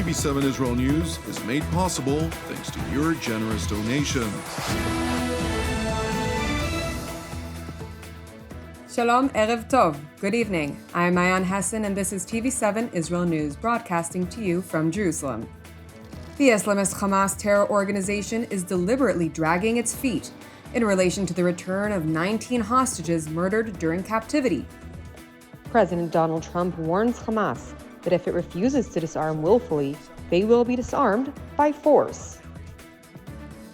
TV7 Israel News is made possible thanks to your generous donations. Shalom, Erev Tov. Good evening. I'm Mayan Hassan, and this is TV7 Israel News, broadcasting to you from Jerusalem. The Islamist Hamas terror organization is deliberately dragging its feet in relation to the return of 19 hostages murdered during captivity. President Donald Trump warns Hamas that if it refuses to disarm willfully, they will be disarmed by force.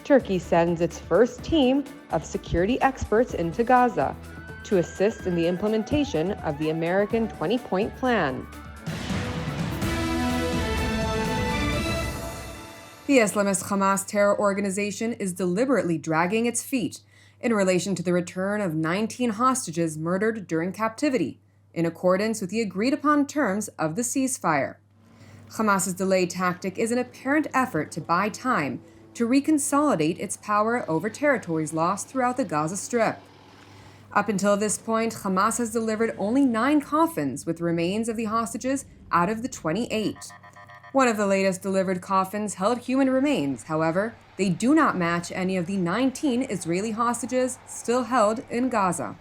Turkey sends its first team of security experts into Gaza to assist in the implementation of the American 20-point plan. The Islamist Hamas terror organization is deliberately dragging its feet in relation to the return of 19 hostages murdered during captivity, in accordance with the agreed-upon terms of the ceasefire. Hamas's delay tactic is an apparent effort to buy time to reconsolidate its power over territories lost throughout the Gaza Strip. Up until this point, Hamas has delivered only 9 coffins with remains of the hostages out of the 28. One of the latest delivered coffins held human remains. However, they do not match any of the 19 Israeli hostages still held in Gaza.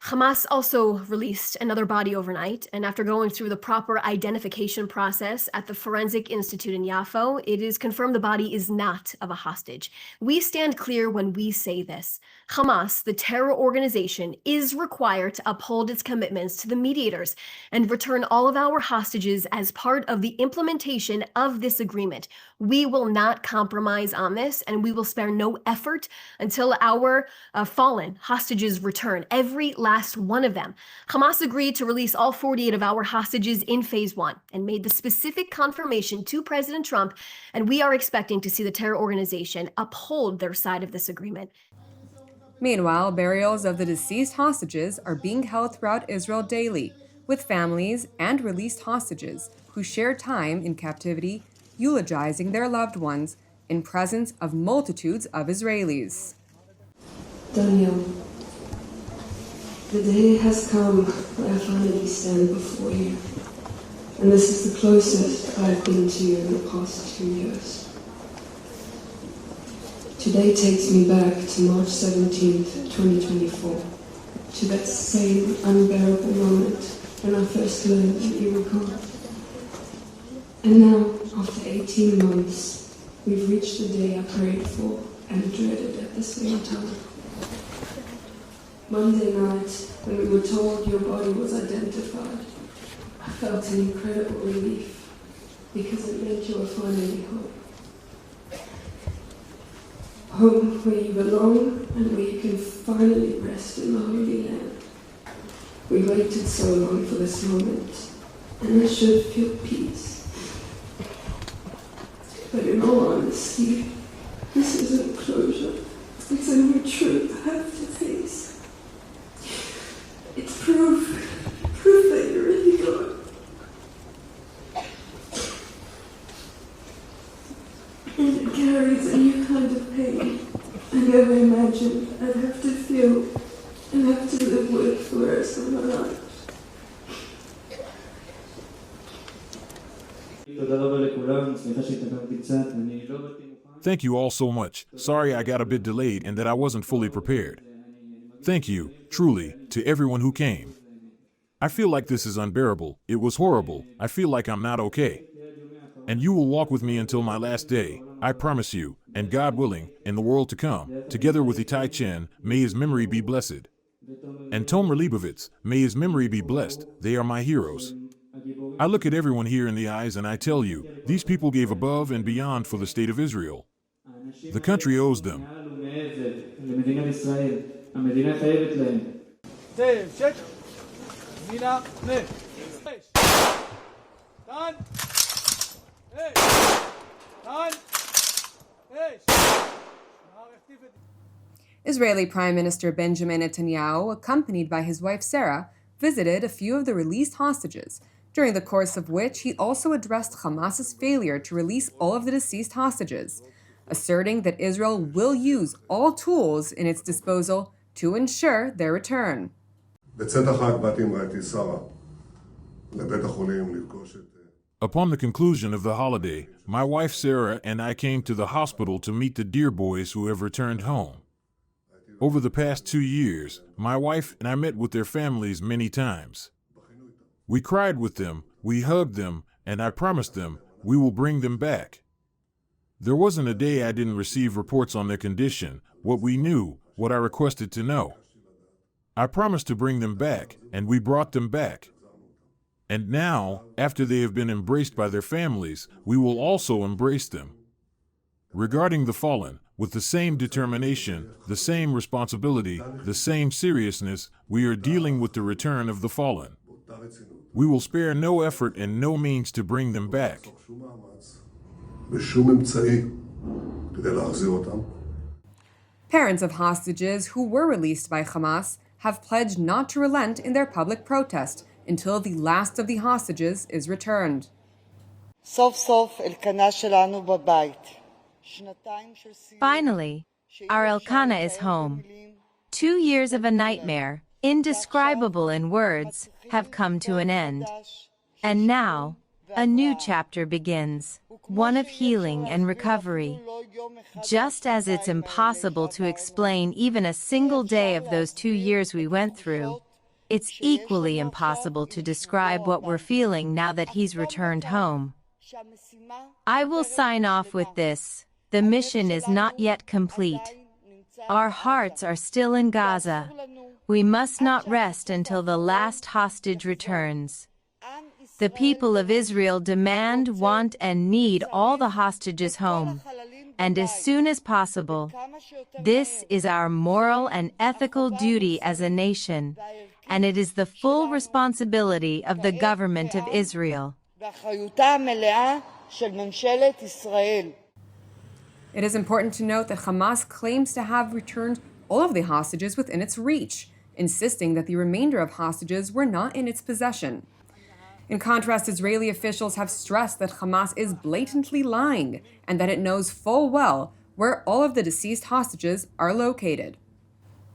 Hamas also released another body overnight, and after going through the proper identification process at the Forensic Institute in Yafo, it is confirmed the body is not of a hostage. We stand clear when we say this. Hamas, the terror organization, is required to uphold its commitments to the mediators and return all of our hostages as part of the implementation of this agreement. We will not compromise on this, and we will spare no effort until our fallen hostages return, every last one of them. Hamas agreed to release all 48 of our hostages in phase 1 and made the specific confirmation to President Trump, and we are expecting to see the terror organization uphold their side of this agreement. Meanwhile, burials of the deceased hostages are being held throughout Israel daily, with families and released hostages who share time in captivity eulogizing their loved ones in presence of multitudes of Israelis. Daniel, the day has come where I finally stand before you, and this is the closest I've been to you in the past 2 years. Today takes me back to March 17th, 2024, to that same unbearable moment when I first learned that you were gone. And now, after 18 months, we've reached the day I prayed for and dreaded at the same time. Monday night, when we were told your body was identified, I felt an incredible relief because it meant you were finally home. Home where you belong and where you can finally rest in the Holy Land. We waited so long for this moment, and I should feel peace. But in all honesty, this isn't closure. It's a new truth I have to face. It's proof that you're really gone. And it carries a new kind of pain I never imagined I'd have to feel and have to live with for the rest of my life. Thank you all so much. Sorry I got a bit delayed and that I wasn't fully prepared. Thank you, truly, to everyone who came. I feel like this is unbearable. It was horrible. I feel like I'm not okay. And you will walk with me until my last day, I promise you, and God willing, in the world to come, together with Itai Chen, may his memory be blessed. And Tomer Leibovitz, may his memory be blessed. They are my heroes. I look at everyone here in the eyes and I tell you, these people gave above and beyond for the state of Israel. The country owes them. Israeli Prime Minister Benjamin Netanyahu, accompanied by his wife Sarah, visited a few of the released hostages, during the course of which he also addressed Hamas's failure to release all of the deceased hostages, asserting that Israel will use all tools in its disposal to ensure their return. בצאת החג באתי עם רעייתי שרה לבית החולים לפגוש את Upon the conclusion of the holiday, my wife Sarah and I came to the hospital to meet the dear boys who have returned home. Over the past 2 years, my wife and I met with their families many times. We cried with them, we hugged them, and I promised them we will bring them back. There wasn't a day I didn't receive reports on their condition, what we knew, what I requested to know. I promised to bring them back, and we brought them back. And now, after they have been embraced by their families, we will also embrace them. Regarding the fallen, with the same determination, the same responsibility, the same seriousness, we are dealing with the return of the fallen. We will spare no effort and no means to bring them back. Parents of hostages who were released by Hamas have pledged not to relent in their public protest until the last of the hostages is returned. Finally, our Elkanah is home. 2 years of a nightmare, indescribable in words, have come to an end. And now, a new chapter begins, one of healing and recovery. Just as it's impossible to explain even a single day of those 2 years we went through, it's equally impossible to describe what we're feeling now that he's returned home. I will sign off with this: the mission is not yet complete. Our hearts are still in Gaza. We must not rest until the last hostage returns. The people of Israel demand, want, and need all the hostages home, and as soon as possible. This is our moral and ethical duty as a nation, and it is the full responsibility of the government of Israel. It is important to note that Hamas claims to have returned all of the hostages within its reach, insisting that the remainder of hostages were not in its possession. In contrast, Israeli officials have stressed that Hamas is blatantly lying and that it knows full well where all of the deceased hostages are located.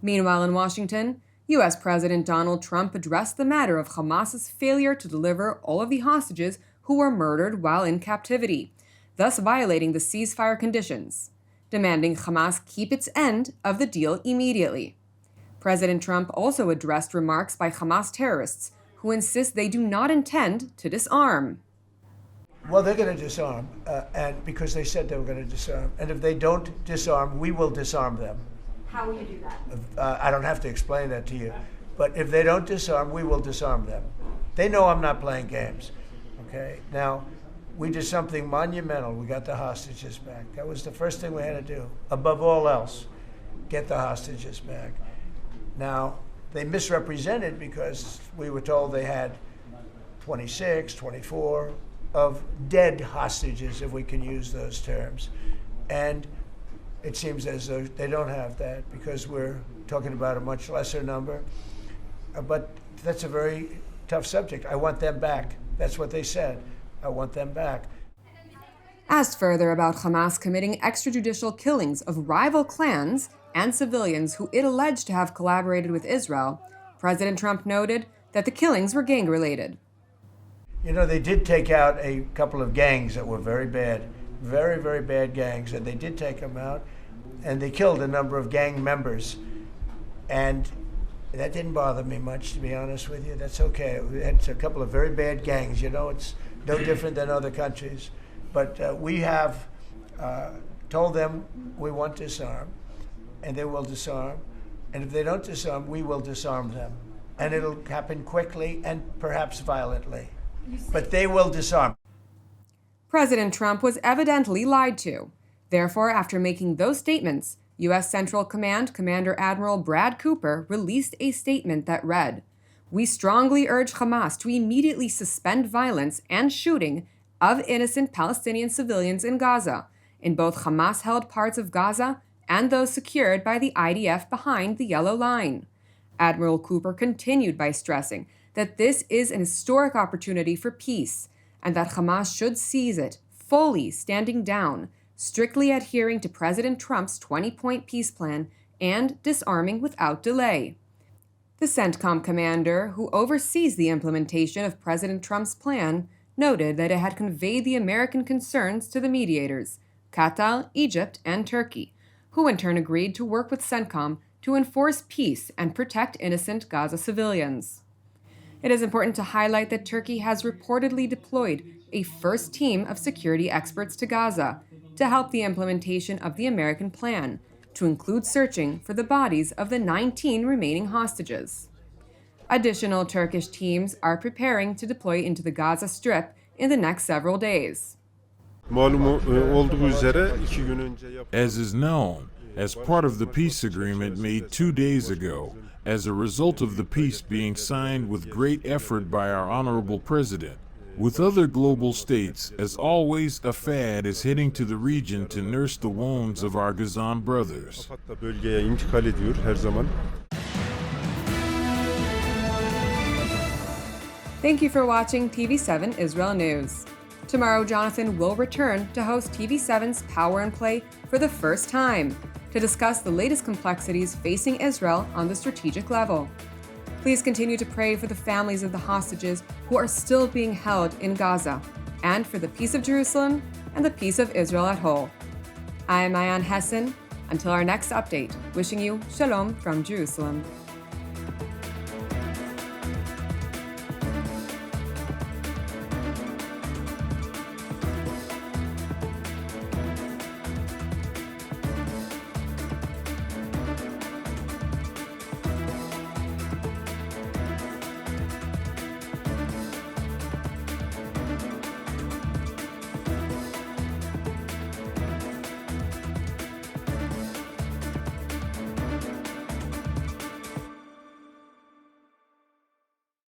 Meanwhile, in Washington, U.S. President Donald Trump addressed the matter of Hamas's failure to deliver all of the hostages who were murdered while in captivity, thus violating the ceasefire conditions, demanding Hamas keep its end of the deal immediately. President Trump also addressed remarks by Hamas terrorists who insist they do not intend to disarm. Well, they're going to disarm, and because they said they were going to disarm. And if they don't disarm, we will disarm them. How will you do that? I don't have to explain that to you. But if they don't disarm, we will disarm them. They know I'm not playing games. Okay? Now, we did something monumental. We got the hostages back. That was the first thing we had to do. Above all else, get the hostages back. Now, they misrepresented because we were told they had 26, 24 of dead hostages, if we can use those terms. And it seems as though they don't have that because we're talking about a much lesser number. But that's a very tough subject. I want them back. That's what they said. I want them back. Asked further about Hamas committing extrajudicial killings of rival clans and civilians who it alleged to have collaborated with Israel, President Trump noted that the killings were gang-related. You know, they did take out a couple of gangs that were very bad, very, very bad gangs, and they did take them out, and they killed a number of gang members. And that didn't bother me much, to be honest with you. That's okay. We had a couple of very bad gangs. You know, it's no different than other countries. But we have told them we want to disarm, and they will disarm. And if they don't disarm, we will disarm them. And it'll happen quickly and perhaps violently. But they will disarm. President Trump was evidently lied to. Therefore, after making those statements, U.S. Central Command Commander Admiral Brad Cooper released a statement that read, "We strongly urge Hamas to immediately suspend violence and shooting of innocent Palestinian civilians in Gaza, in both Hamas-held parts of Gaza and those secured by the IDF behind the Yellow Line." Admiral Cooper continued by stressing that this is an historic opportunity for peace and that Hamas should seize it, fully standing down, strictly adhering to President Trump's 20-point peace plan and disarming without delay. The CENTCOM commander, who oversees the implementation of President Trump's plan, noted that it had conveyed the American concerns to the mediators, Qatar, Egypt, and Turkey, who in turn agreed to work with CENTCOM to enforce peace and protect innocent Gaza civilians. It is important to highlight that Turkey has reportedly deployed a first team of security experts to Gaza to help the implementation of the American plan, to include searching for the bodies of the 19 remaining hostages. Additional Turkish teams are preparing to deploy into the Gaza Strip in the next several days. As is known, as part of the peace agreement made 2 days ago, as a result of the peace being signed with great effort by our honorable president, with other global states, as always, AFAD is heading to the region to nurse the wounds of our Gazan brothers. Thank you for watching TV7 Israel News. Tomorrow, Jonathan will return to host TV7's Power and Play for the first time to discuss the latest complexities facing Israel on the strategic level. Please continue to pray for the families of the hostages who are still being held in Gaza, and for the peace of Jerusalem and the peace of Israel at whole. I am Ayan Hessen. Until our next update, wishing you Shalom from Jerusalem.